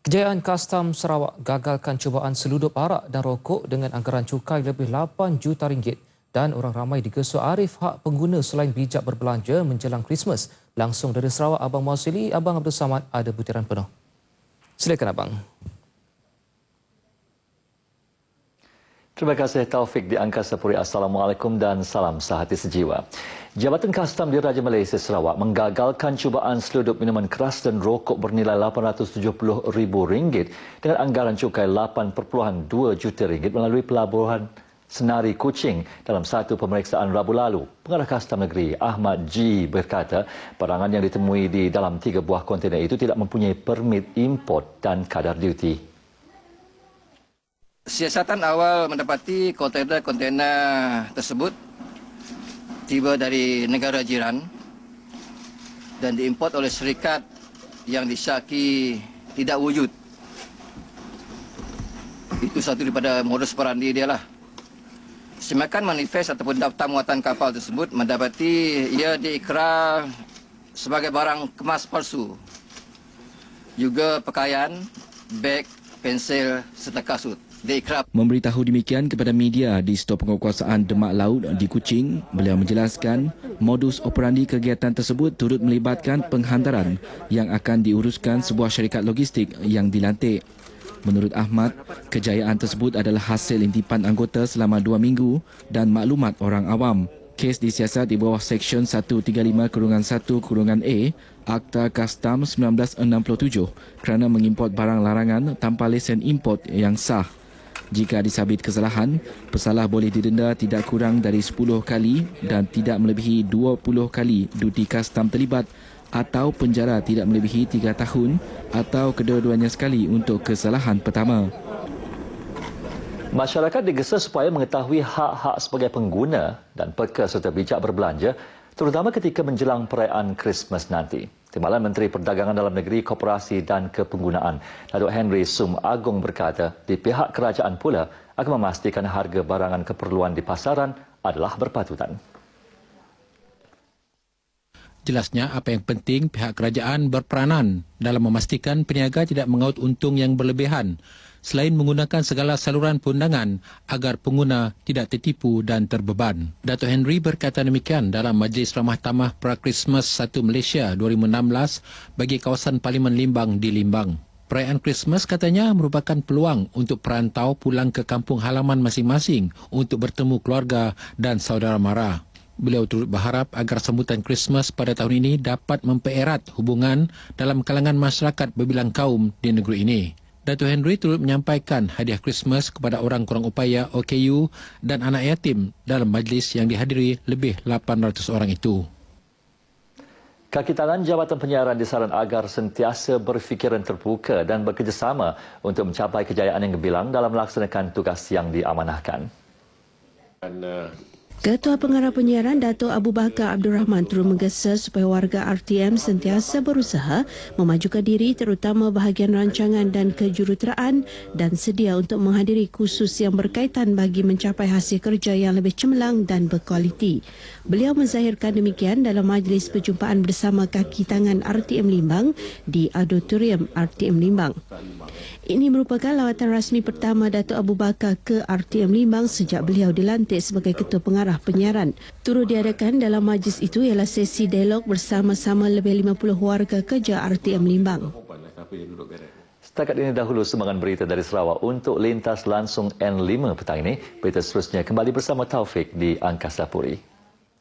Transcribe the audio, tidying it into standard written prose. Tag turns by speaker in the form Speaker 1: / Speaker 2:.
Speaker 1: Kejayaan Kastam Sarawak gagalkan cubaan seludup arak dan rokok dengan anggaran cukai lebih 8 juta ringgit dan orang ramai digesu arif hak pengguna selain bijak berbelanja menjelang Christmas. Langsung dari Sarawak, Abang Mausili, Abang Abdul Samad ada butiran penuh. Silakan Abang.
Speaker 2: Terima kasih Taufik di Angkasa Puri. Assalamualaikum dan salam sehati sejiwa. Jabatan Kastam di Raja Malaysia Sarawak menggagalkan cubaan seludup minuman keras dan rokok bernilai RM870,000 dengan anggaran cukai RM8.2 juta melalui pelabuhan Senari Kuching dalam satu pemeriksaan Rabu lalu. Pengarah Kastam Negeri Ahmad G berkata barangan yang ditemui di dalam 3 buah kontena itu tidak mempunyai permit import dan kadar duty.
Speaker 3: Siasatan awal mendapati kontena tersebut tiba dari negara jiran dan diimport oleh syarikat yang disyaki tidak wujud. Itu satu daripada modus operandi dia lah. Semakan manifest ataupun daftar muatan kapal tersebut mendapati ia diikrar sebagai barang kemas palsu. Juga pakaian, beg, pensel serta kasut.
Speaker 4: Memberitahu demikian kepada media di Stor Penguasaan Demak Laut di Kuching, beliau menjelaskan modus operandi kegiatan tersebut turut melibatkan penghantaran yang akan diuruskan sebuah syarikat logistik yang dilantik. Menurut Ahmad, kejayaan tersebut adalah hasil intipan anggota selama 2 minggu dan maklumat orang awam. Kes disiasat di bawah Seksyen 135-1-A Akta Kastam 1967 kerana mengimport barang larangan tanpa lesen import yang sah. Jika disabit kesalahan, pesalah boleh didenda tidak kurang dari 10 kali dan tidak melebihi 20 kali duti kastam terlibat atau penjara tidak melebihi 3 tahun atau kedua-duanya sekali untuk kesalahan pertama.
Speaker 2: Masyarakat digesa supaya mengetahui hak-hak sebagai pengguna dan peka serta bijak berbelanja terutama ketika menjelang perayaan Christmas nanti. Timbalan Menteri Perdagangan Dalam Negeri, Koperasi dan Kepenggunaan, Datuk Henry Sum Agong berkata, di pihak kerajaan pula akan memastikan harga barangan keperluan di pasaran adalah berpatutan.
Speaker 5: Jelasnya apa yang penting pihak kerajaan berperanan dalam memastikan peniaga tidak mengaut untung yang berlebihan selain menggunakan segala saluran perundangan agar pengguna tidak tertipu dan terbeban. Datuk Henry berkata demikian dalam Majlis Ramah Tamah Pra-Christmas 1 Malaysia 2016 bagi kawasan Parlimen Limbang di Limbang. Perayaan Christmas katanya merupakan peluang untuk perantau pulang ke kampung halaman masing-masing untuk bertemu keluarga dan saudara mara. Beliau turut berharap agar sambutan Christmas pada tahun ini dapat mempererat hubungan dalam kalangan masyarakat berbilang kaum di negeri ini. Datuk Henry turut menyampaikan hadiah Christmas kepada orang kurang upaya OKU dan anak yatim dalam majlis yang dihadiri lebih 800 orang itu.
Speaker 2: Kaki tangan Jabatan Penyiaran disaran agar sentiasa berfikiran terbuka dan bekerjasama untuk mencapai kejayaan yang gemilang dalam melaksanakan tugas yang diamanahkan.
Speaker 6: Ketua Pengarah Penyiaran Dato' Abu Bakar Abdul Rahman turut menggesa supaya warga RTM sentiasa berusaha memajukan diri terutama bahagian rancangan dan kejuruteraan dan sedia untuk menghadiri kursus yang berkaitan bagi mencapai hasil kerja yang lebih cemerlang dan berkualiti. Beliau menzahirkan demikian dalam majlis perjumpaan bersama kaki tangan RTM Limbang di Auditorium RTM Limbang. Ini merupakan lawatan rasmi pertama Dato' Abu Bakar ke RTM Limbang sejak beliau dilantik sebagai Ketua Pengarah Penyiaran. Turut diadakan dalam majlis itu ialah sesi dialog bersama-sama lebih 50 warga kerja RTM Limbang.
Speaker 2: Setakat ini dahulu sumbangan berita dari Sarawak untuk lintas langsung N5 petang ini. Berita seterusnya kembali bersama Taufik di Angkasa Puri.